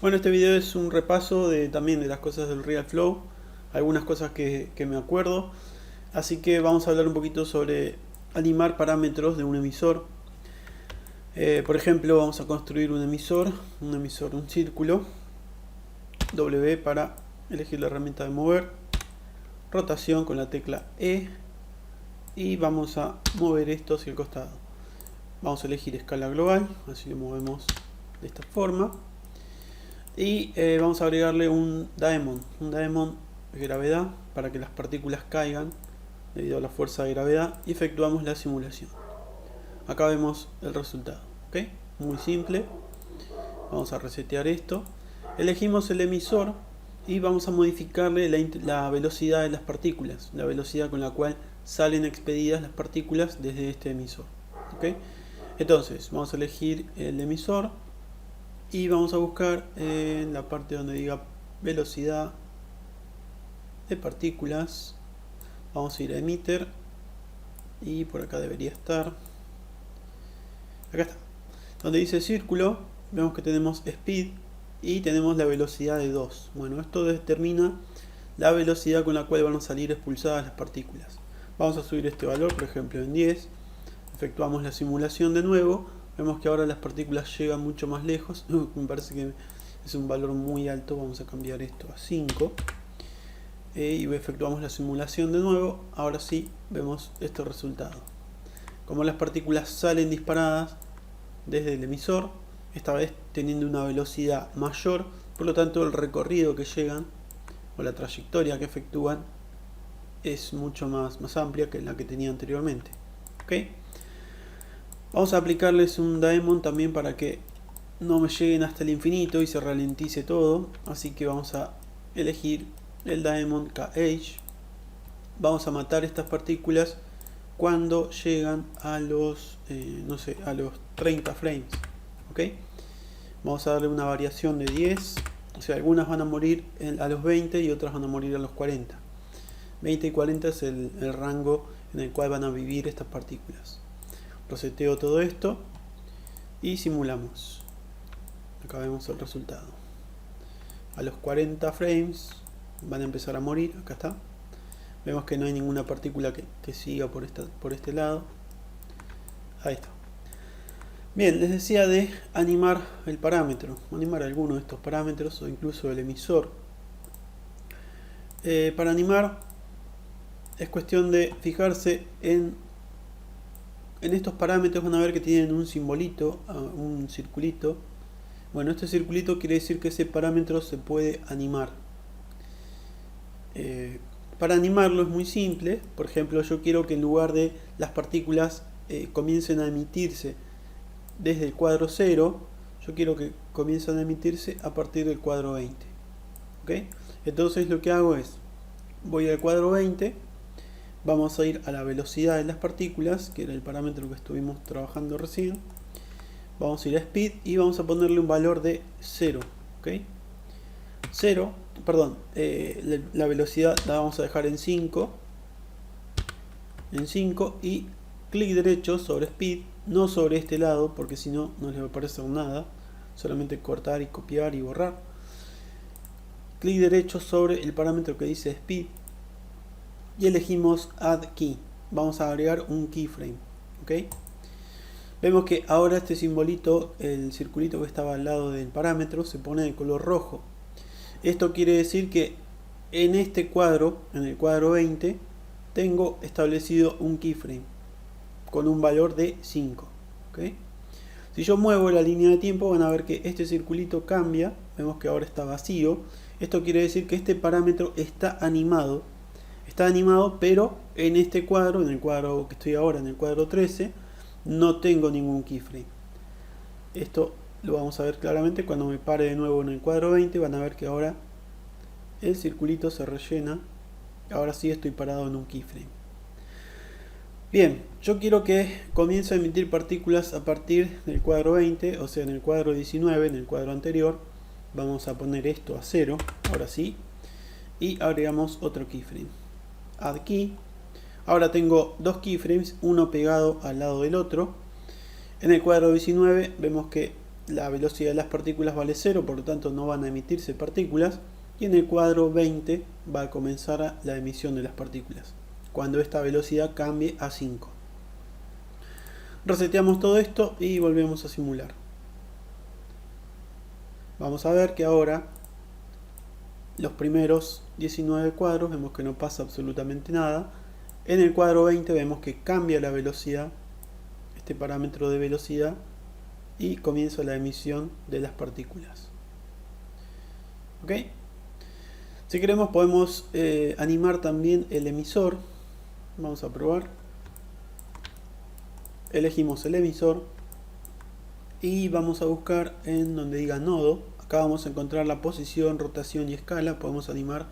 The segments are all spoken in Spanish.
Bueno, este video es un repaso también de las cosas del RealFlow, algunas cosas que me acuerdo. Así que vamos a hablar un poquito sobre animar parámetros de un emisor. Por ejemplo, vamos a construir un círculo W para elegir la herramienta de mover, rotación con la tecla E, y vamos a mover esto hacia el costado. Vamos a elegir escala global, así lo movemos de esta forma. Y vamos a agregarle un daemon de gravedad para que las partículas caigan debido a la fuerza de gravedad, y efectuamos la simulación. Acá vemos el resultado, ¿ok? Muy simple. Vamos a resetear esto. Elegimos el emisor y vamos a modificarle la velocidad de las partículas, la velocidad con la cual salen expedidas las partículas desde este emisor, ¿ok? Entonces vamos a elegir el emisor y vamos a buscar en la parte donde diga velocidad de partículas. Vamos a ir a emitter y por acá debería estar. Acá está. Donde dice círculo, vemos que tenemos speed y tenemos la velocidad de 2. Bueno, esto determina la velocidad con la cual van a salir expulsadas las partículas. Vamos a subir este valor, por ejemplo, en 10. Efectuamos la simulación de nuevo. Vemos que ahora las partículas llegan mucho más lejos. Me parece que es un valor muy alto. Vamos a cambiar esto a 5. Y efectuamos la simulación de nuevo. Ahora sí vemos este resultado. Como las partículas salen disparadas desde el emisor, esta vez teniendo una velocidad mayor, por lo tanto el recorrido que llegan o la trayectoria que efectúan es mucho más amplia que la que tenía anteriormente. ¿Okay? Vamos a aplicarles un daemon también para que no me lleguen hasta el infinito y se ralentice todo. Así que vamos a elegir el daemon KH. Vamos a matar estas partículas cuando llegan a los a los 30 frames. ¿Okay? Vamos a darle una variación de 10. O sea, algunas van a morir a los 20 y otras van a morir a los 40. 20 y 40 es el rango en el cual van a vivir estas partículas. Reseteo todo esto y simulamos. Acá vemos el resultado. A los 40 frames van a empezar a morir. Acá está. Vemos que no hay ninguna partícula que siga por este lado. Ahí está. Bien, les decía de animar el parámetro, animar alguno de estos parámetros o incluso el emisor. Para animar es cuestión de fijarse en estos parámetros. Van a ver que tienen un simbolito, un circulito. Bueno, este circulito quiere decir que ese parámetro se puede animar. Para animarlo es muy simple. Por ejemplo, yo quiero que en lugar de las partículas comiencen a emitirse desde el cuadro 0, yo quiero que comiencen a emitirse a partir del cuadro 20. ¿Okay? Entonces lo que hago es, voy al cuadro 20, vamos a ir a la velocidad de las partículas, que era el parámetro que estuvimos trabajando recién. Vamos a ir a speed y vamos a ponerle un valor de 0. ¿Okay? 0, perdón, la velocidad la vamos a dejar en 5. Y clic derecho sobre speed, no sobre este lado, porque si no, no les va a aparecer nada. Solamente cortar y copiar y borrar. Clic derecho sobre el parámetro que dice speed y elegimos add key. Vamos a agregar un keyframe. ¿Okay? Vemos que ahora este simbolito, el circulito que estaba al lado del parámetro, se pone de color rojo. Esto quiere decir que en este cuadro, en el cuadro 20, tengo establecido un keyframe con un valor de 5. ¿Okay? Si yo muevo la línea de tiempo, van a ver que este circulito cambia. Vemos que ahora está vacío. Esto quiere decir que este parámetro está animado. Está animado, pero en este cuadro, en el cuadro que estoy ahora, en el cuadro 13, no tengo ningún keyframe. Esto lo vamos a ver claramente cuando me pare de nuevo en el cuadro 20. Van a ver que ahora el circulito se rellena. Ahora sí estoy parado en un keyframe. Bien, yo quiero que comience a emitir partículas a partir del cuadro 20, o sea en el cuadro 19, en el cuadro anterior. Vamos a poner esto a 0, ahora sí, y agregamos otro keyframe. Add key. Ahora tengo dos keyframes, uno pegado al lado del otro. En el cuadro 19 vemos que la velocidad de las partículas vale 0, por lo tanto no van a emitirse partículas. Y en el cuadro 20 va a comenzar la emisión de las partículas, cuando esta velocidad cambie a 5. Reseteamos todo esto y volvemos a simular. Vamos a ver que ahora los primeros 19 cuadros vemos que no pasa absolutamente nada. En el cuadro 20 vemos que cambia la velocidad, este parámetro de velocidad, y comienza la emisión de las partículas. ¿Ok? Si queremos podemos animar también el emisor. Vamos a probar. Elegimos el emisor y vamos a buscar en donde diga nodo. Acá vamos a encontrar la posición, rotación y escala. Podemos animar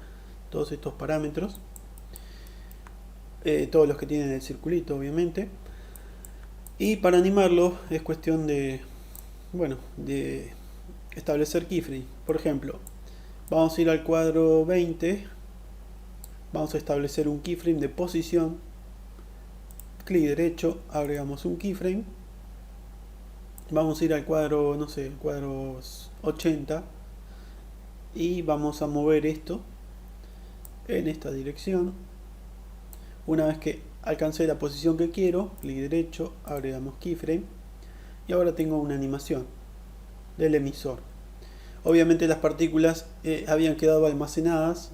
todos estos parámetros, todos los que tienen el circulito, obviamente. Y para animarlo es cuestión de, bueno, de establecer keyframe. Por ejemplo, vamos a ir al cuadro 20, vamos a establecer un keyframe de posición, clic derecho, agregamos un keyframe, vamos a ir al cuadro, no sé, el cuadro 80, y vamos a mover esto en esta dirección. Una vez que alcancé la posición que quiero, clic derecho, agregamos keyframe, y ahora tengo una animación del emisor. Obviamente las partículas habían quedado almacenadas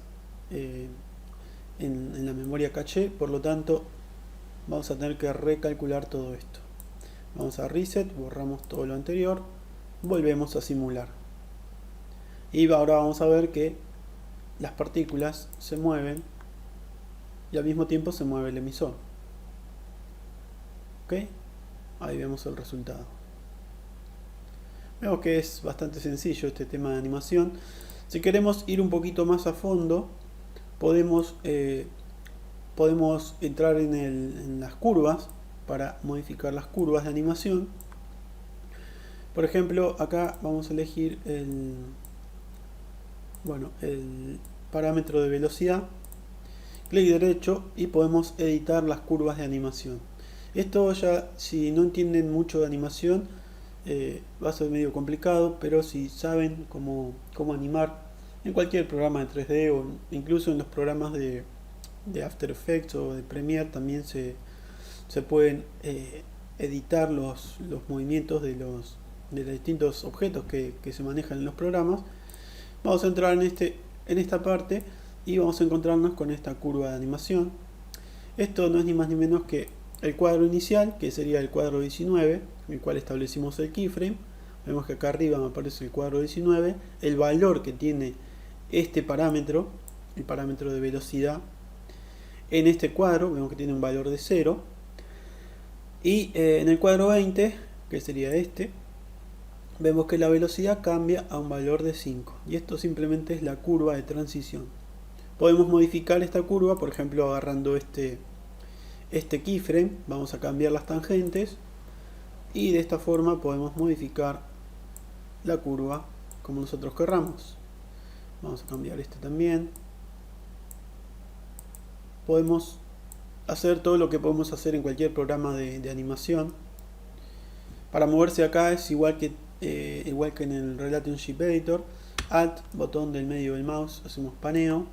en la memoria caché, por lo tanto vamos a tener que recalcular todo esto. Vamos a reset, borramos todo lo anterior, volvemos a simular. Y ahora vamos a ver que las partículas se mueven y al mismo tiempo se mueve el emisor. ¿Ok? Ahí vemos el resultado. Vemos que es bastante sencillo este tema de animación. Si queremos ir un poquito más a fondo, podemos entrar en las curvas para modificar las curvas de animación. Por ejemplo, acá vamos a elegir el parámetro de velocidad, clic derecho, y podemos editar las curvas de animación. Esto ya, si no entienden mucho de animación, va a ser medio complicado, pero si saben cómo animar en cualquier programa de 3D o incluso en los programas de After Effects o de Premiere, también se pueden editar los movimientos de los distintos objetos que se manejan en los programas. Vamos a entrar en esta parte y vamos a encontrarnos con esta curva de animación. Esto no es ni más ni menos que el cuadro inicial, que sería el cuadro 19, en el cual establecimos el keyframe. Vemos que acá arriba me aparece el cuadro 19, el valor que tiene este parámetro, el parámetro de velocidad. En este cuadro vemos que tiene un valor de 0. Y en el cuadro 20, que sería este, vemos que la velocidad cambia a un valor de 5. Y esto simplemente es la curva de transición. Podemos modificar esta curva, por ejemplo, agarrando este keyframe, vamos a cambiar las tangentes y de esta forma podemos modificar la curva como nosotros querramos. Vamos a cambiar este también. Podemos hacer todo lo que podemos hacer en cualquier programa de animación. Para moverse acá es igual que en el Relationship Editor. Alt, botón del medio del mouse, hacemos paneo.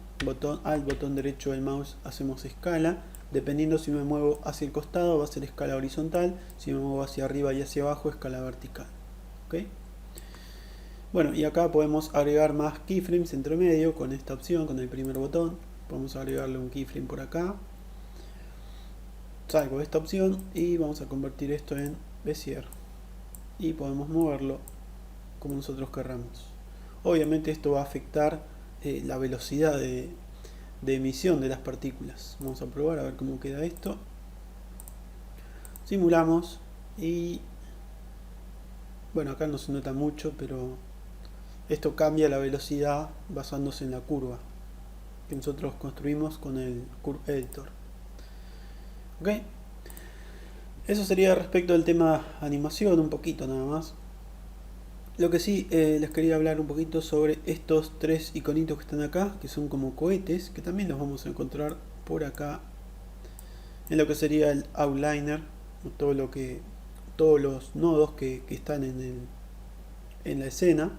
Alt, botón derecho del mouse, hacemos escala. Dependiendo si me muevo hacia el costado va a ser escala horizontal, si me muevo hacia arriba y hacia abajo escala vertical. ¿Okay? Bueno, y acá podemos agregar más keyframes entre medio con esta opción, con el primer botón. Podemos agregarle un keyframe por acá. Salgo de esta opción y vamos a convertir esto en Bezier. Y podemos moverlo como nosotros querramos. Obviamente esto va a afectar la velocidad de emisión de las partículas. Vamos a probar a ver cómo queda esto. Simulamos y bueno, acá no se nota mucho, pero esto cambia la velocidad basándose en la curva que nosotros construimos con el Curve Editor. ¿Ok? Eso sería respecto del tema animación, un poquito nada más. Lo que sí, les quería hablar un poquito sobre estos tres iconitos que están acá, que son como cohetes, que también los vamos a encontrar por acá en lo que sería el outliner, todos los nodos que están en en la escena.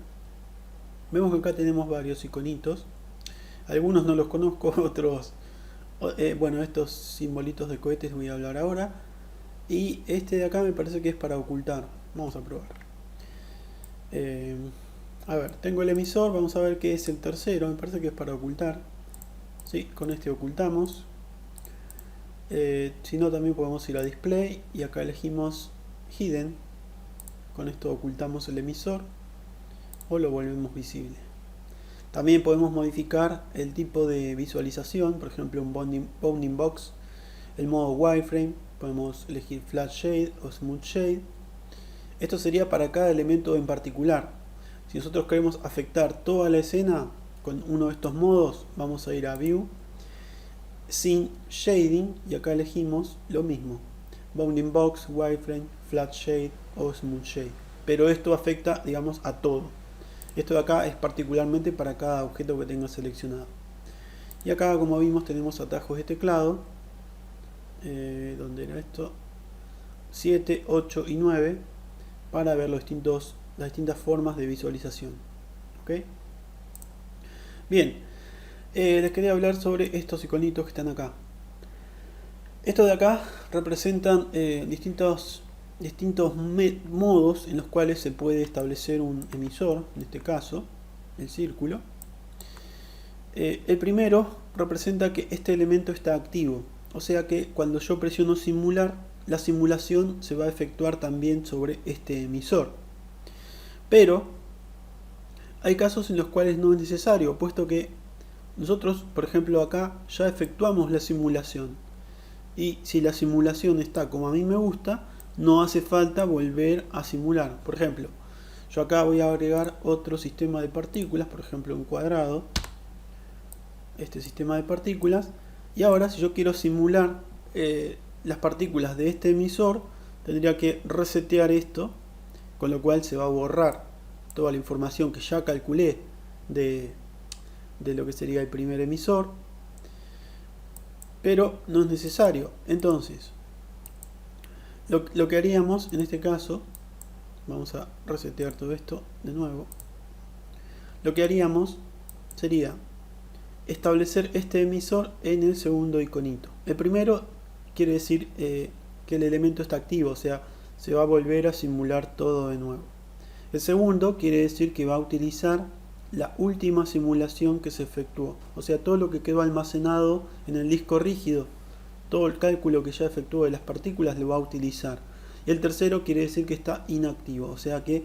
Vemos que acá tenemos varios iconitos. Algunos no los conozco, otros... bueno, estos simbolitos de cohetes voy a hablar ahora. Y este de acá me parece que es para ocultar. Vamos a probar. A ver, tengo el emisor, vamos a ver qué es el tercero. Me parece que es para ocultar. Sí, con este ocultamos. Si no, también podemos ir a display y acá elegimos hidden. Con esto ocultamos el emisor o lo volvemos visible. También podemos modificar el tipo de visualización, por ejemplo un bounding box, el modo wireframe, podemos elegir flat shade o smooth shade. Esto sería para cada elemento en particular. Si nosotros queremos afectar toda la escena con uno de estos modos, vamos a ir a view, sin shading, y acá elegimos lo mismo, bounding box, wireframe, flat shade o smooth shade. Pero esto afecta, digamos, a todo. Esto de acá es particularmente para cada objeto que tenga seleccionado. Y acá, como vimos, tenemos atajos de teclado. ¿Dónde era esto? 7, 8 y 9 para ver las distintas formas de visualización. ¿Ok? Bien, les quería hablar sobre estos iconitos que están acá. Estos de acá representan distintos modos en los cuales se puede establecer un emisor, en este caso el círculo. El primero representa que este elemento está activo, o sea que cuando yo presiono simular, la simulación se va a efectuar también sobre este emisor. Pero hay casos en los cuales no es necesario, puesto que nosotros, por ejemplo, acá ya efectuamos la simulación, y si la simulación está como a mí me gusta, no hace falta volver a simular. Por ejemplo, yo acá voy a agregar otro sistema de partículas, por ejemplo un cuadrado, este sistema de partículas, y ahora si yo quiero simular las partículas de este emisor, tendría que resetear esto, con lo cual se va a borrar toda la información que ya calculé de lo que sería el primer emisor, pero no es necesario. Entonces lo que haríamos en este caso, vamos a resetear todo esto de nuevo, lo que haríamos sería establecer este emisor en el segundo iconito. El primero quiere decir que el elemento está activo, o sea, se va a volver a simular todo de nuevo. El segundo quiere decir que va a utilizar la última simulación que se efectuó, o sea, todo lo que quedó almacenado en el disco rígido, todo el cálculo que ya efectuó de las partículas lo va a utilizar. Y el tercero quiere decir que está inactivo, o sea que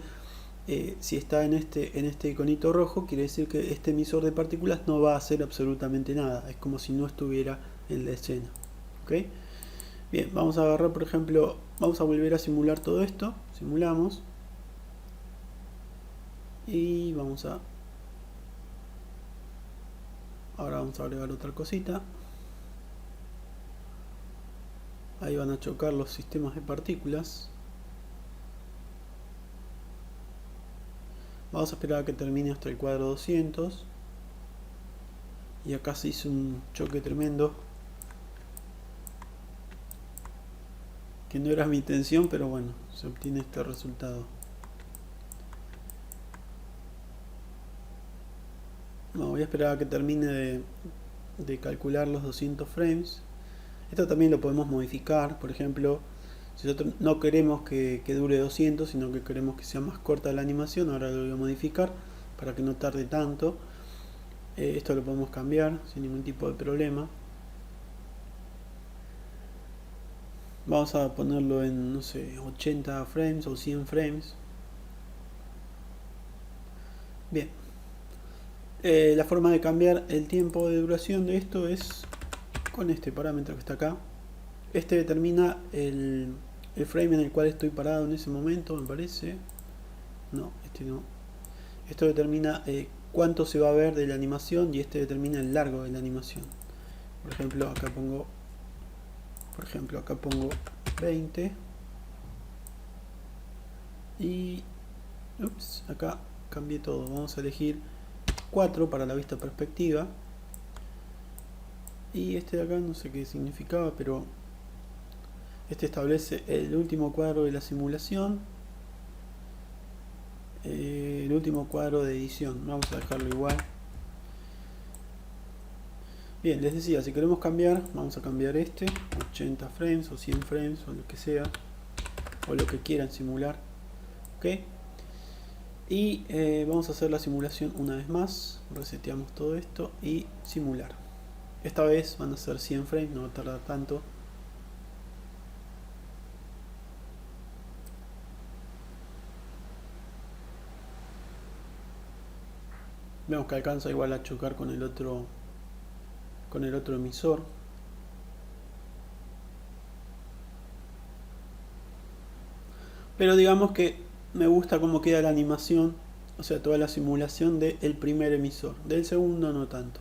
si está en este iconito rojo, quiere decir que este emisor de partículas no va a hacer absolutamente nada, es como si no estuviera en la escena. ¿Okay? Bien, vamos a agarrar, por ejemplo, vamos a volver a simular todo esto, simulamos, y ahora vamos a agregar otra cosita. Ahí van a chocar los sistemas de partículas. Vamos a esperar a que termine hasta el cuadro 200. Y acá se hizo un choque tremendo, que no era mi intención, pero bueno, se obtiene este resultado. No, voy a esperar a que termine de calcular los 200 frames. Esto también lo podemos modificar, por ejemplo, si nosotros no queremos que dure 200, sino que queremos que sea más corta la animación, ahora lo voy a modificar para que no tarde tanto. Esto lo podemos cambiar sin ningún tipo de problema. Vamos a ponerlo en, no sé, 80 frames o 100 frames. Bien. La forma de cambiar el tiempo de duración de esto es con este parámetro que está acá. Este determina el frame en el cual estoy parado en ese momento, me parece. No, este no. Esto determina cuánto se va a ver de la animación, y este determina el largo de la animación. Por ejemplo, acá pongo 20 y acá cambié todo. Vamos a elegir 4 para la vista perspectiva, y este de acá no sé qué significaba, pero este establece el último cuadro de la simulación. el último cuadro de edición. Vamos a dejarlo igual. Bien, les decía, si queremos cambiar, vamos a cambiar 80 frames o 100 frames o lo que sea, o lo que quieran simular. Ok, y vamos a hacer la simulación una vez más. Reseteamos todo esto y simular. Esta vez van a ser 100 frames, no va a tardar tanto. Vemos que alcanza igual a chocar con el otro emisor. Pero digamos que me gusta cómo queda la animación, o sea, toda la simulación del primer emisor. Del segundo no tanto.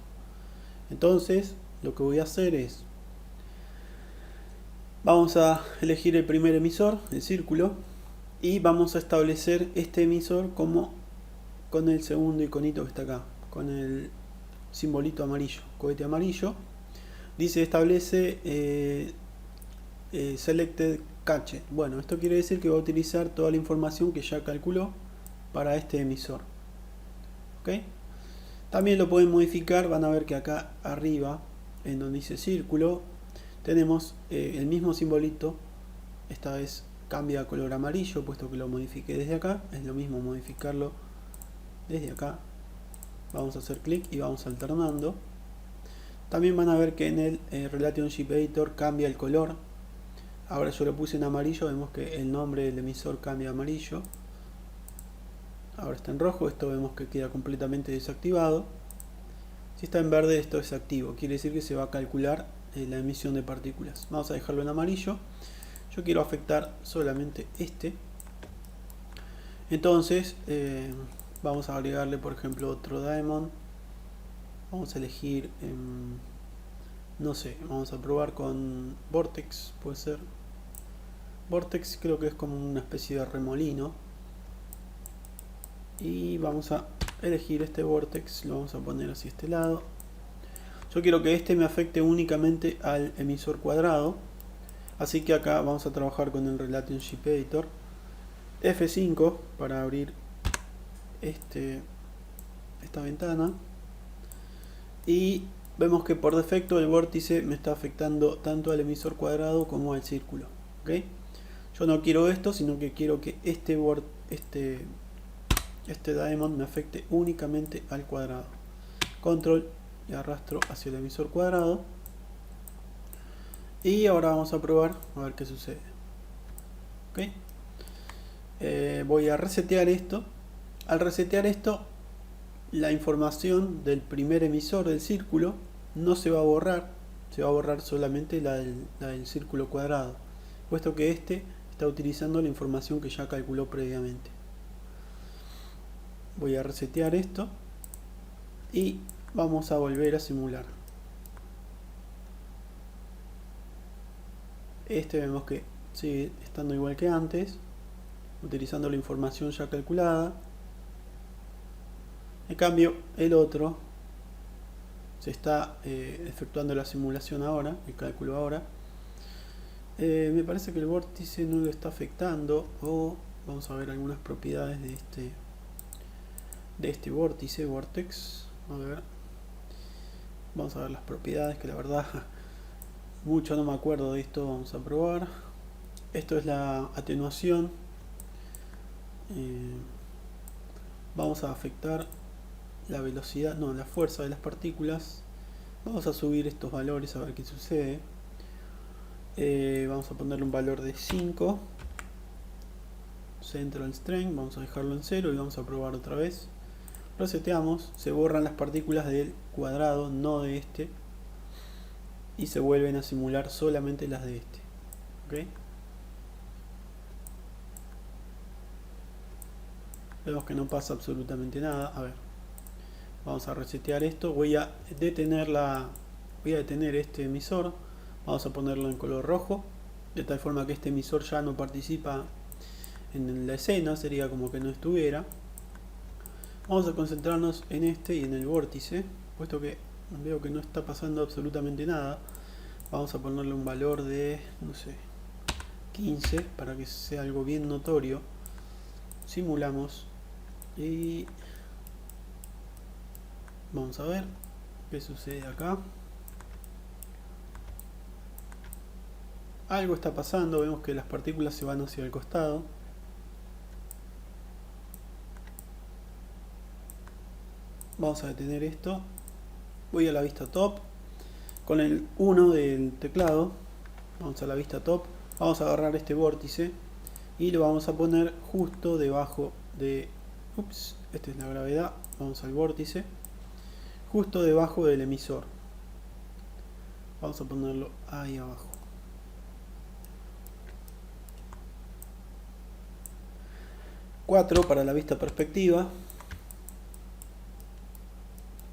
Entonces, lo que voy a hacer es, vamos a elegir el primer emisor, el círculo, y vamos a establecer este emisor como con el segundo iconito que está acá, con el simbolito amarillo, cohete amarillo. Dice establece selected cache. Bueno, esto quiere decir que va a utilizar toda la información que ya calculó para este emisor. ¿Ok? También lo pueden modificar. Van a ver que acá arriba, en donde dice círculo, tenemos el mismo simbolito. Esta vez cambia a color amarillo, puesto que lo modifiqué desde acá. Es lo mismo modificarlo desde acá. Vamos a hacer clic y vamos alternando. También van a ver que en el Relationship Editor cambia el color. Ahora yo lo puse en amarillo, vemos que el nombre del emisor cambia a amarillo. Ahora está en rojo, esto vemos que queda completamente desactivado. Si está en verde, esto es activo, quiere decir que se va a calcular la emisión de partículas. Vamos a dejarlo en amarillo. Yo quiero afectar solamente este. Entonces, vamos a agregarle, por ejemplo, otro diamond. Vamos a elegir, no sé, vamos a probar con Vortex, puede ser. Vortex creo que es como una especie de remolino. Y vamos a elegir este Vortex, lo vamos a poner hacia este lado. Yo quiero que este me afecte únicamente al emisor cuadrado. Así que acá vamos a trabajar con el Relationship Editor. F5 para abrir esta ventana. Y vemos que por defecto el vórtice me está afectando tanto al emisor cuadrado como al círculo. ¿Okay? Yo no quiero esto, sino que quiero que este diamond me afecte únicamente al cuadrado. Control y arrastro hacia el emisor cuadrado. Y ahora vamos a probar a ver qué sucede. ¿Okay? Voy a resetear esto. Al resetear esto, la información del primer emisor del círculo no se va a borrar. Se va a borrar solamente la del círculo cuadrado, puesto que este está utilizando la información que ya calculó previamente. Voy a resetear esto y vamos a volver a simular. Vemos que sigue estando igual que antes, utilizando la información ya calculada. En cambio, el otro se está efectuando la simulación ahora, el cálculo ahora. Me parece que el vórtice no lo está afectando, o vamos a ver algunas propiedades de este vórtice, Vortex. A ver, vamos a ver las propiedades, que la verdad mucho no me acuerdo de esto. Vamos a probar. Esto es la atenuación. Vamos a afectar la velocidad, no, la fuerza de las partículas. Vamos a subir estos valores a ver qué sucede. Vamos a ponerle un valor de 5. Central Strength, vamos a dejarlo en 0 y vamos a probar otra vez. Reseteamos, se borran las partículas del cuadrado, no de este, y se vuelven a simular solamente las de este. ¿Okay? Vemos que no pasa absolutamente nada. A ver, vamos a resetear esto. Voy a detener este emisor. Vamos a ponerlo en color rojo, de tal forma que este emisor ya no participa en la escena, sería como que no estuviera. Vamos a concentrarnos en este y en el vórtice, puesto que veo que no está pasando absolutamente nada. Vamos a ponerle un valor de, no sé, 15 para que sea algo bien notorio. Simulamos Y vamos a ver qué sucede acá. Algo está pasando, vemos que las partículas se van hacia el costado. Vamos a detener esto. Voy a la vista top. Con el 1 del teclado, vamos a la vista top. Vamos a agarrar este vórtice y lo vamos a poner justo debajo de... Ups, esta es la gravedad. Vamos al vórtice. Justo debajo del emisor. Vamos a ponerlo ahí abajo. Para la vista perspectiva.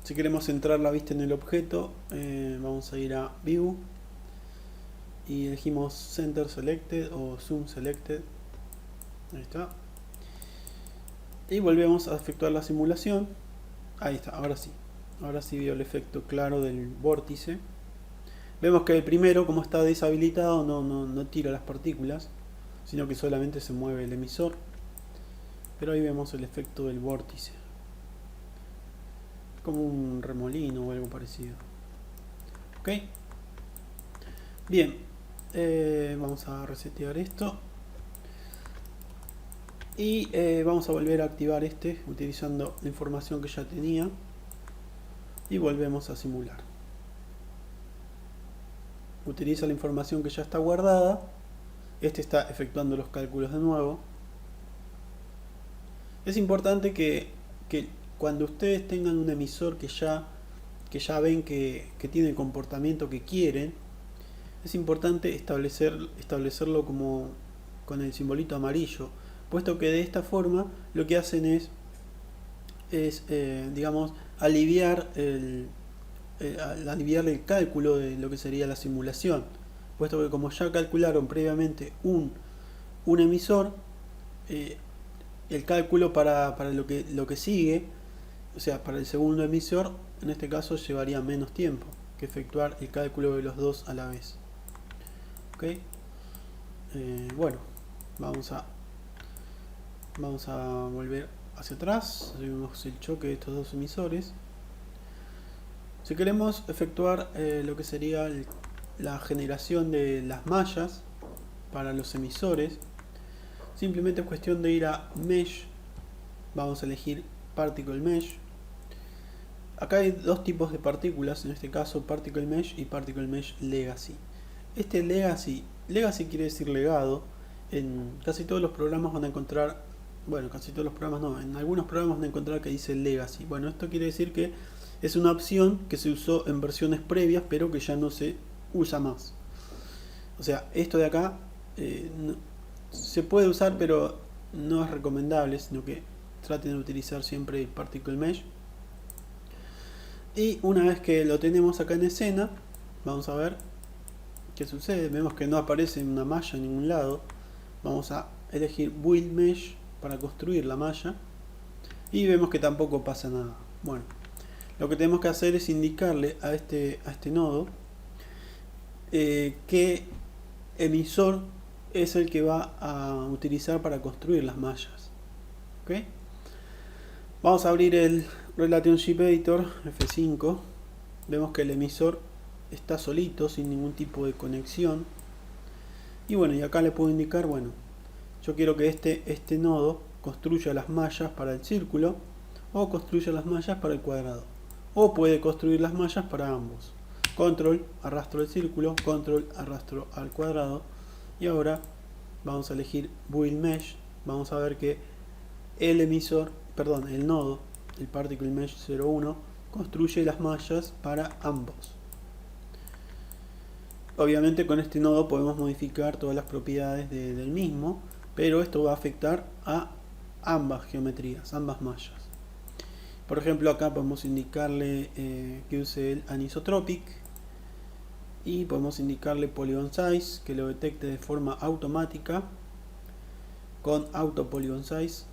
Si queremos centrar la vista en el objeto, vamos a ir a View y elegimos Center Selected o Zoom Selected. Ahí está. Y volvemos a efectuar la simulación. Ahí está, ahora sí. Ahora sí veo el efecto claro del vórtice. Vemos que el primero, como está deshabilitado, no tira las partículas, sino que solamente se mueve el emisor. Pero ahí vemos el efecto del vórtice. Como un remolino o algo parecido. Ok. Bien. Vamos a resetear esto. Y vamos a volver a activar este utilizando la información que ya tenía. Y volvemos a simular. Utiliza la información que ya está guardada. Este está efectuando los cálculos de nuevo. Es importante que cuando ustedes tengan un emisor que ya ven que tiene el comportamiento que quieren, es importante establecerlo como con el simbolito amarillo, puesto que de esta forma lo que hacen es digamos, aliviar el cálculo de lo que sería la simulación, puesto que como ya calcularon previamente un emisor, el cálculo para lo que sigue, o sea, para el segundo emisor, en este caso llevaría menos tiempo que efectuar el cálculo de los dos a la vez. Ok. Bueno, vamos a volver hacia atrás. Vemos el choque de estos dos emisores. Si queremos efectuar lo que sería la generación de las mallas para los emisores, simplemente es cuestión de ir a Mesh. Vamos a elegir Particle Mesh. Acá hay dos tipos de partículas, en este caso Particle Mesh y Particle Mesh Legacy. Este Legacy quiere decir legado. En casi todos los programas van a encontrar, bueno, casi todos los programas no, en algunos programas van a encontrar que dice Legacy. Bueno, esto quiere decir que es una opción que se usó en versiones previas, pero que ya no se usa más. O sea, esto de acá se puede usar, pero no es recomendable, sino que traten de utilizar siempre el Particle Mesh. Y una vez que lo tenemos acá en escena, vamos a ver qué sucede. Vemos que no aparece una malla en ningún lado. Vamos a elegir Build Mesh para construir la malla. Y vemos que tampoco pasa nada. Bueno, lo que tenemos que hacer es indicarle a este nodo qué emisor es el que va a utilizar para construir las mallas. ¿Ok? Vamos a abrir el Relationship Editor F5. Vemos que el emisor está solito, sin ningún tipo de conexión. Y bueno, y acá le puedo indicar, bueno, yo quiero que este nodo construya las mallas para el círculo, o construya las mallas para el cuadrado, o puede construir las mallas para ambos. Control, arrastro el círculo, control, arrastro al cuadrado. Y ahora vamos a elegir Build Mesh. Vamos a ver que el nodo, el Particle Mesh 01, construye las mallas para ambos. Obviamente con este nodo podemos modificar todas las propiedades del mismo, pero esto va a afectar a ambas geometrías, ambas mallas. Por ejemplo, acá podemos indicarle que use el Anisotropic, y podemos indicarle Polygon Size, que lo detecte de forma automática con Auto Polygon Size.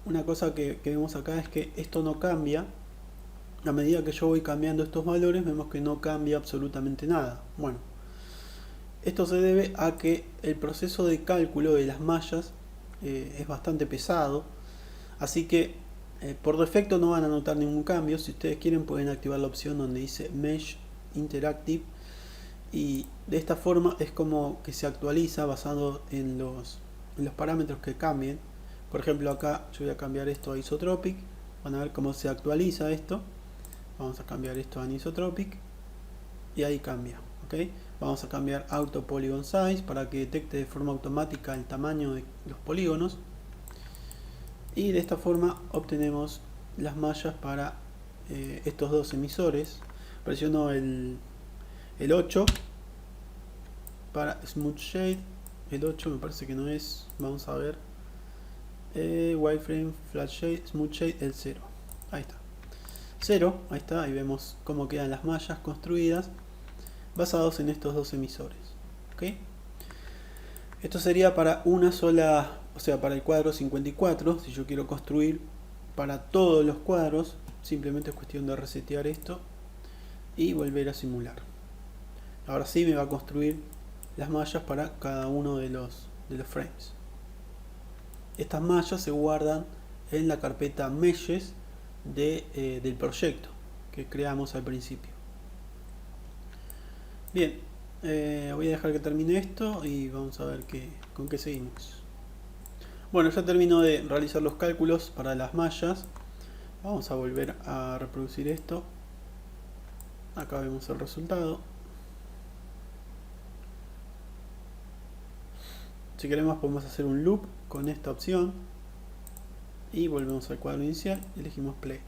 Una cosa que vemos acá es que esto no cambia. A medida que yo voy cambiando estos valores, vemos que no cambia absolutamente nada. Bueno, esto se debe a que el proceso de cálculo de las mallas es bastante pesado, así que por defecto no van a notar ningún cambio. Si ustedes quieren pueden activar la opción donde dice Mesh Interactive, y de esta forma es como que se actualiza basado en los parámetros que cambien. Por ejemplo, acá yo voy a cambiar esto a Isotropic. Van a ver cómo se actualiza esto. Vamos a cambiar esto a Anisotropic y ahí cambia. ¿Okay? Vamos a cambiar Auto Polygon Size para que detecte de forma automática el tamaño de los polígonos, y de esta forma obtenemos las mallas para estos dos emisores. Presiono el 8 para Smooth Shade. El 8 me parece que no es. Vamos a ver. Wireframe, Flat Shade, Smooth Shade, el 0. Ahí está. 0, ahí está. Ahí vemos cómo quedan las mallas construidas basados en estos dos emisores. ¿Okay? Esto sería para una sola, o sea, para el cuadro 54. Si yo quiero construir para todos los cuadros, simplemente es cuestión de resetear esto y volver a simular. Ahora sí me va a construir las mallas para cada uno de los frames. Estas mallas se guardan en la carpeta Meshes del proyecto que creamos al principio. Bien, voy a dejar que termine esto y vamos a ver con qué seguimos. Bueno, ya termino de realizar los cálculos para las mallas. Vamos a volver a reproducir esto. Acá vemos el resultado. Si queremos podemos hacer un loop con esta opción y volvemos al cuadro inicial y elegimos play.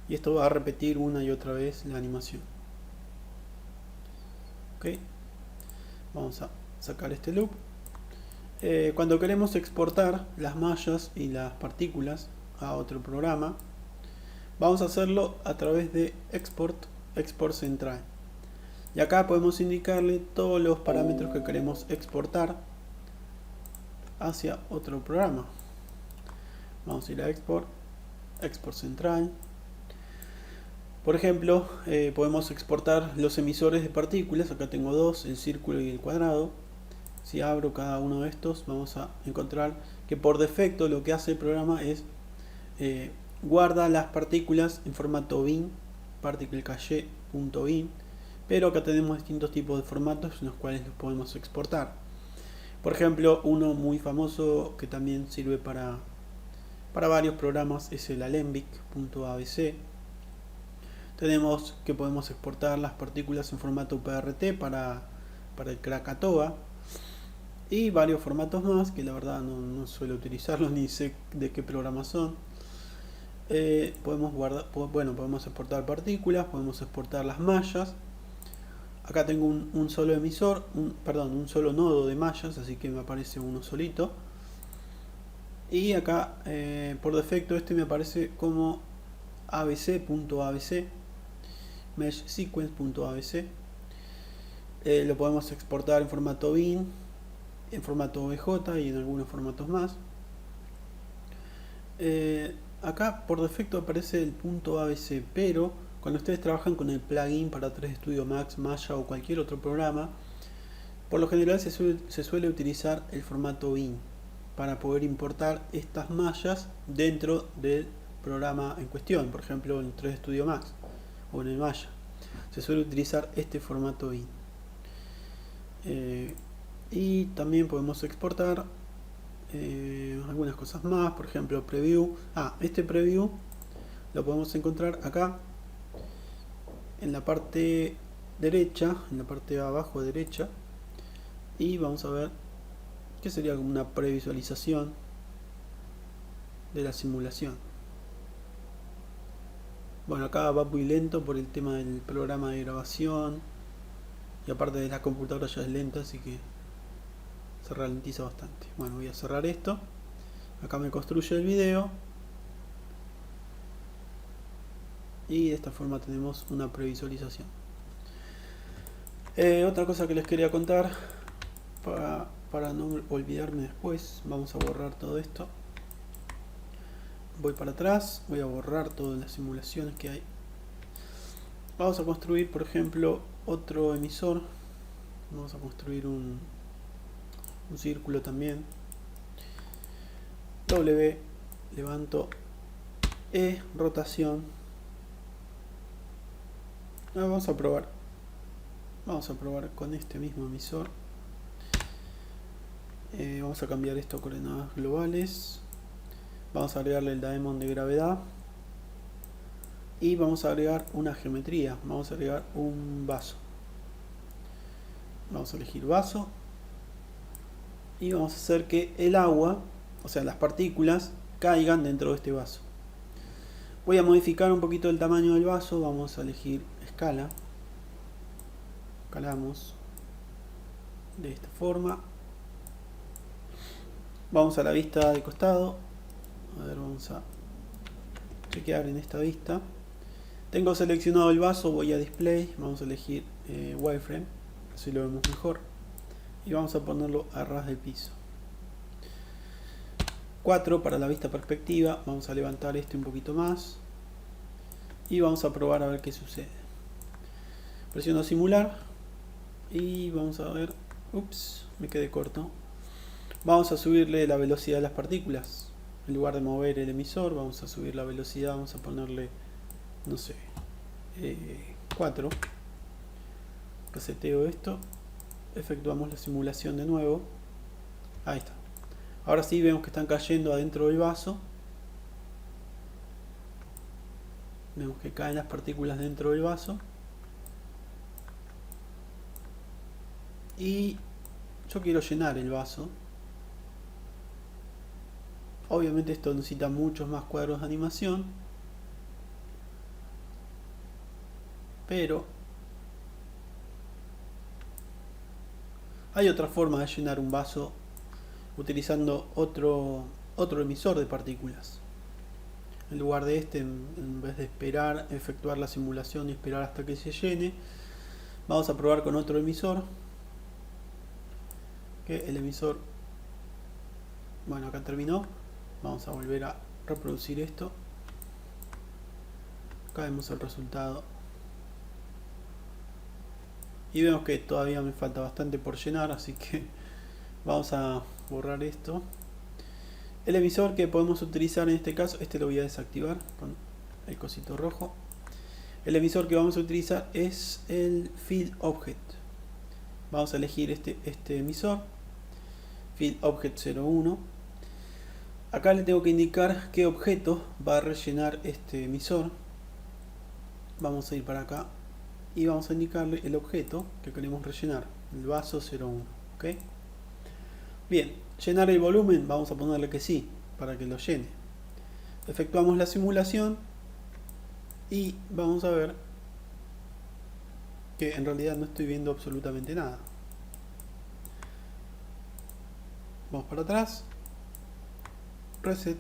Y esto va a repetir una y otra vez la animación. Ok, vamos a sacar este loop. Cuando queremos exportar las mallas y las partículas a otro programa, vamos a hacerlo a través de Export Central. Y acá podemos indicarle todos los parámetros que queremos exportar hacia otro programa. Vamos a ir a Export Central. Por ejemplo, podemos exportar los emisores de partículas. Acá tengo dos, el círculo y el cuadrado. Si abro cada uno de estos, vamos a encontrar que por defecto lo que hace el programa es guarda las partículas en formato bin, particlecache.bin, pero acá tenemos distintos tipos de formatos en los cuales los podemos exportar. Por ejemplo, uno muy famoso que también sirve para varios programas es el alembic.abc. Tenemos que podemos exportar las partículas en formato PRT para el Krakatoa, y varios formatos más que la verdad no suelo utilizarlos ni sé de qué programas son. Podemos exportar partículas, podemos exportar las mallas. Acá tengo un solo emisor, un solo nodo de mallas, así que me aparece uno solito. Y acá por defecto este me aparece como abc.abc, meshsequence.abc. Lo podemos exportar en formato bin, en formato OBJ y en algunos formatos más. Acá por defecto aparece el .abc, pero cuando ustedes trabajan con el plugin para 3ds Studio Max, Maya o cualquier otro programa, por lo general se suele utilizar el formato bin para poder importar estas mallas dentro del programa en cuestión. Por ejemplo, en 3ds Studio Max o en el Maya se suele utilizar este formato bin. Y también podemos exportar algunas cosas más, por ejemplo preview. Este preview lo podemos encontrar acá en la parte derecha, en la parte de abajo derecha, y vamos a ver que sería como una previsualización de la simulación. Bueno, acá va muy lento por el tema del programa de grabación, y aparte de la computadora ya es lenta, así que se ralentiza bastante. Bueno, voy a cerrar esto. Acá me construye el video y de esta forma tenemos una previsualización. Otra cosa que les quería contar para no olvidarme después, vamos a borrar todo esto. Voy para atrás, voy a borrar todas las simulaciones que hay. Vamos a construir, por ejemplo, otro emisor. Vamos a construir un un círculo también. W, levanto E, rotación. Vamos a probar con este mismo emisor. Vamos a cambiar esto a coordenadas globales. Vamos a agregarle el daemon de gravedad. Y vamos a agregar una geometría. Vamos a agregar un vaso. Vamos a elegir vaso. Y vamos a hacer que el agua, o sea las partículas, caigan dentro de este vaso. Voy a modificar un poquito el tamaño del vaso. Vamos a elegir escala. Escalamos de esta forma. Vamos a la vista de costado. A ver, vamos a chequear en esta vista. Tengo seleccionado el vaso, voy a display, vamos a elegir wireframe, así lo vemos mejor. Y vamos a ponerlo a ras del piso. 4 para la vista perspectiva, vamos a levantar este un poquito más. Y vamos a probar a ver qué sucede. Presiono simular. Y vamos a ver, ups, me quedé corto. Vamos a subirle la velocidad de las partículas. En lugar de mover el emisor, vamos a subir la velocidad, vamos a ponerle, no sé, 4. Reseteo esto. Efectuamos la simulación de nuevo. Ahí está. Ahora sí vemos que están cayendo adentro del vaso. Vemos que caen las partículas dentro del vaso. Y yo quiero llenar el vaso. Obviamente esto necesita muchos más cuadros de animación. Pero hay otra forma de llenar un vaso utilizando otro emisor de partículas. En lugar de este, en vez de esperar, efectuar la simulación y esperar hasta que se llene, vamos a probar con otro emisor. Que el emisor, bueno, acá terminó. Vamos a volver a reproducir esto. Acá vemos el resultado. Y vemos que todavía me falta bastante por llenar, así que vamos a borrar esto. El emisor que podemos utilizar en este caso, este lo voy a desactivar con el cosito rojo. El emisor que vamos a utilizar es el Field Object. Vamos a elegir este emisor, Field Object 01. Acá le tengo que indicar qué objeto va a rellenar este emisor. Vamos a ir para acá y vamos a indicarle el objeto que queremos rellenar, el vaso 01. ¿Okay? Bien, llenar el volumen, vamos a ponerle que sí, para que lo llene. Efectuamos la simulación y vamos a ver que en realidad no estoy viendo absolutamente nada. Vamos para atrás. Reset.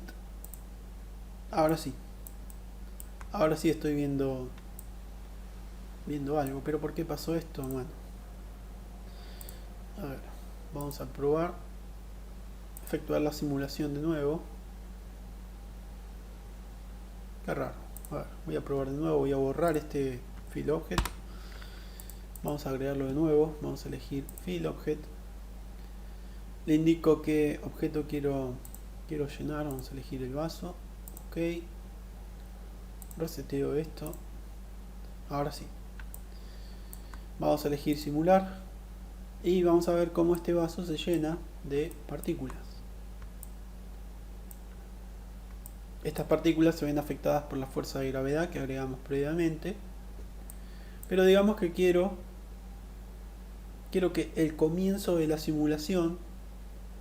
Ahora sí. Ahora sí estoy viendo algo. Pero ¿por qué pasó esto? Bueno. A ver. Vamos a probar. Efectuar la simulación de nuevo. Qué raro. A ver, voy a probar de nuevo. Voy a borrar este Field Object. Vamos a agregarlo de nuevo. Vamos a elegir Field Object. Le indico qué objeto quiero llenar. Vamos a elegir el vaso. Ok. Reseteo esto. Ahora sí. Vamos a elegir simular. Y vamos a ver cómo este vaso se llena de partículas. Estas partículas se ven afectadas por la fuerza de gravedad que agregamos previamente. Pero digamos que quiero que el comienzo de la simulación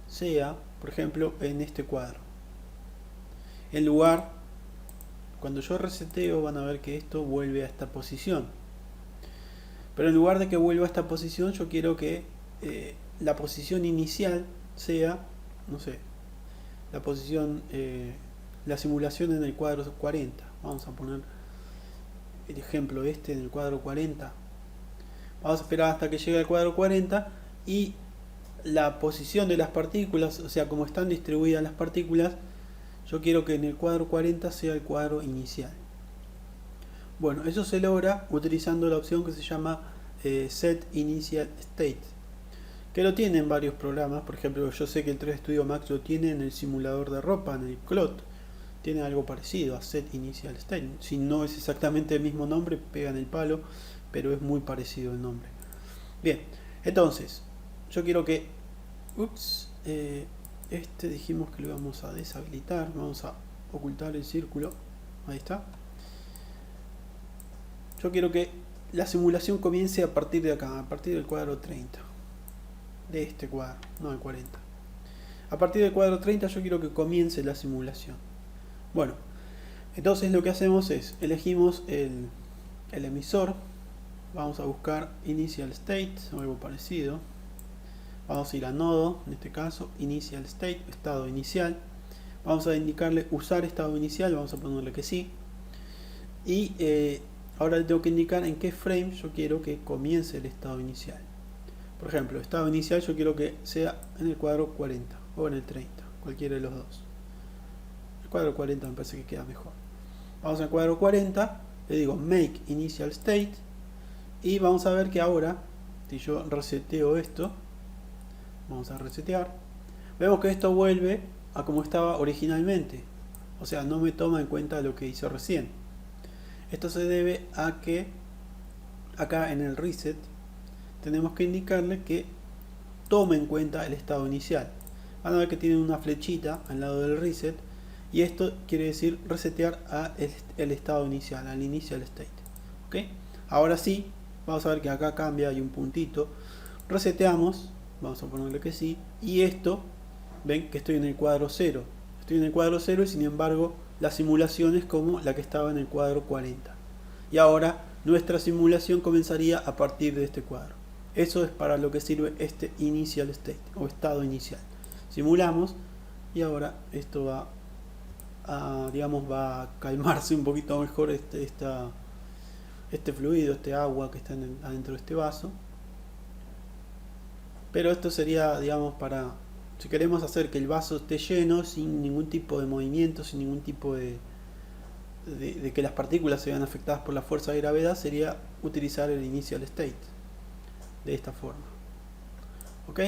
sea, por ejemplo, en este cuadro. En lugar, cuando yo reseteo van a ver que esto vuelve a esta posición. Pero en lugar de que vuelva a esta posición, yo quiero que la posición inicial sea, no sé, la posición, la simulación en el cuadro 40. Vamos a poner el ejemplo este en el cuadro 40. Vamos a esperar hasta que llegue al cuadro 40 y la posición de las partículas, o sea, como están distribuidas las partículas, yo quiero que en el cuadro 40 sea el cuadro inicial. Bueno, eso se logra utilizando la opción que se llama Set Initial State, que lo tienen varios programas. Por ejemplo, yo sé que el 3 Studio Max lo tiene en el simulador de ropa, en el CLOT. Tiene algo parecido a Set Initial State. Si no es exactamente el mismo nombre, pegan el palo, pero es muy parecido el nombre. Bien, entonces, yo quiero que... este dijimos que lo vamos a deshabilitar. Vamos a ocultar el círculo. Ahí está. Yo quiero que la simulación comience a partir de acá, a partir del cuadro 30. De este cuadro, no el 40. A partir del cuadro 30 yo quiero que comience la simulación. Bueno, entonces lo que hacemos es, elegimos el emisor. Vamos a buscar Initial State o algo parecido. Vamos a ir a nodo, en este caso, Initial State, estado inicial. Vamos a indicarle usar estado inicial, vamos a ponerle que sí. Y ahora le tengo que indicar en qué frame yo quiero que comience el estado inicial. Por ejemplo, estado inicial yo quiero que sea en el cuadro 40 o en el 30, cualquiera de los dos. El cuadro 40 me parece que queda mejor. Vamos al cuadro 40, le digo make initial state y vamos a ver que ahora, si yo reseteo esto, vamos a resetear, vemos que esto vuelve a como estaba originalmente. O sea, no me toma en cuenta lo que hizo recién. Esto se debe a que acá en el reset tenemos que indicarle que tome en cuenta el estado inicial. Van a ver que tiene una flechita al lado del reset y esto quiere decir resetear a el estado inicial, al initial state. ¿Okay? Ahora sí, vamos a ver que acá cambia, hay un puntito. Reseteamos, vamos a ponerle que sí, y esto, ven que estoy en el cuadro 0. Estoy en el cuadro 0 y sin embargo la simulación es como la que estaba en el cuadro 40. Y ahora nuestra simulación comenzaría a partir de este cuadro. Eso es para lo que sirve este initial state o estado inicial. Simulamos y ahora esto va a, digamos, va a calmarse un poquito mejor este fluido, este agua que está adentro de este vaso. Pero esto sería, digamos, para si queremos hacer que el vaso esté lleno sin ningún tipo de movimiento, sin ningún tipo de que las partículas se vean afectadas por la fuerza de gravedad, sería utilizar el initial state de esta forma. ¿Ok?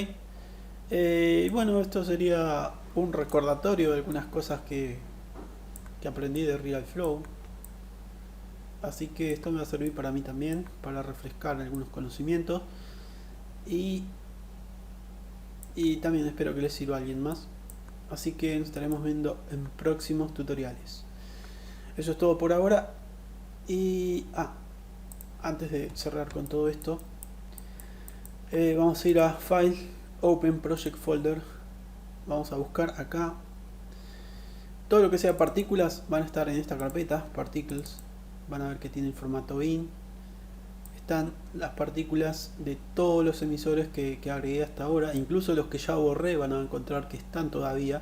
Bueno, esto sería un recordatorio de algunas cosas que aprendí de RealFlow. Así que esto me va a servir para mí también, para refrescar algunos conocimientos. Y también espero que les sirva a alguien más. Así que nos estaremos viendo en próximos tutoriales. Eso es todo por ahora. Y antes de cerrar con todo esto, vamos a ir a File, Open Project Folder. Vamos a buscar acá. Todo lo que sea partículas van a estar en esta carpeta, Particles. Van a ver que tiene el formato IN. Están las partículas de todos los emisores que agregué hasta ahora, incluso los que ya borré van a encontrar que están todavía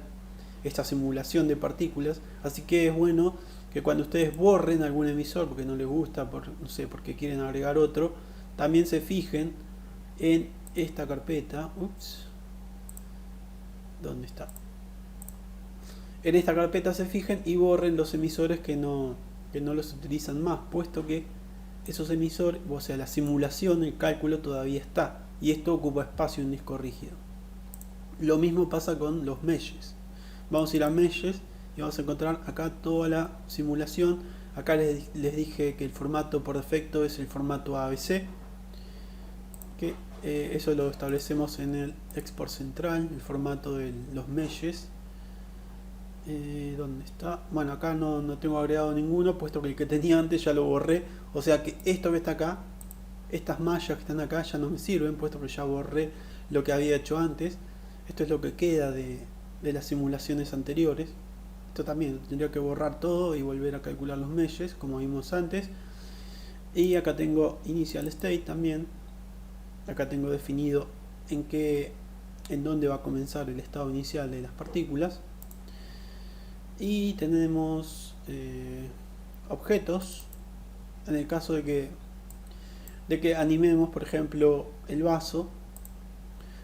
esta simulación de partículas. Así que es bueno que cuando ustedes borren algún emisor porque no les gusta, no sé, porque quieren agregar otro, también se fijen en esta carpeta. ¿Dónde está? En esta carpeta se fijen y borren los emisores que no los utilizan más, puesto que esos emisores, o sea, la simulación, el cálculo todavía está, y esto ocupa espacio en disco rígido. Lo mismo pasa con los meshes. Vamos a ir a meshes y vamos a encontrar acá toda la simulación. Acá les dije que el formato por defecto es el formato ABC, que eso lo establecemos en el export central, el formato de los meshes. ¿Dónde está? Bueno, acá no tengo agregado ninguno, puesto que el que tenía antes ya lo borré. O sea que esto que está acá, estas mallas que están acá ya no me sirven, puesto que ya borré lo que había hecho antes. Esto es lo que queda de las simulaciones anteriores. Esto también tendría que borrar todo y volver a calcular los meshes como vimos antes. Y acá tengo initial state también. Acá tengo definido en dónde va a comenzar el estado inicial de las partículas. Y tenemos objetos. En el caso de que animemos, por ejemplo, el vaso.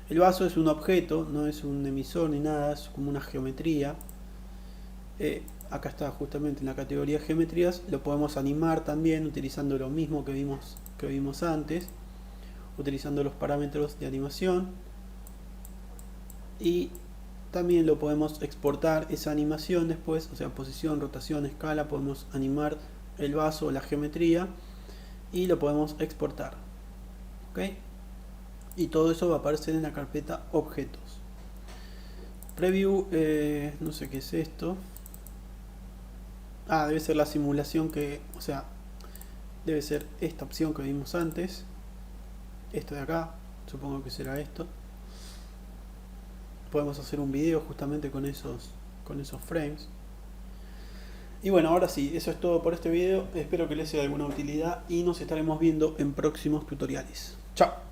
El vaso es un objeto, no es un emisor ni nada, es como una geometría. Acá está justamente en la categoría geometrías. Lo podemos animar también utilizando lo mismo que vimos antes, utilizando los parámetros de animación. y también lo podemos exportar esa animación después, o sea, posición, rotación, escala, podemos animar el vaso, la geometría y lo podemos exportar. ¿Ok? Y todo eso va a aparecer en la carpeta objetos. Preview, no sé qué es esto. Debe ser la simulación que, o sea, debe ser esta opción que vimos antes. Esto de acá, supongo que será esto. Podemos hacer un video justamente con esos frames. Y bueno, ahora sí, eso es todo por este video. Espero que les sea de alguna utilidad y nos estaremos viendo en próximos tutoriales. Chao.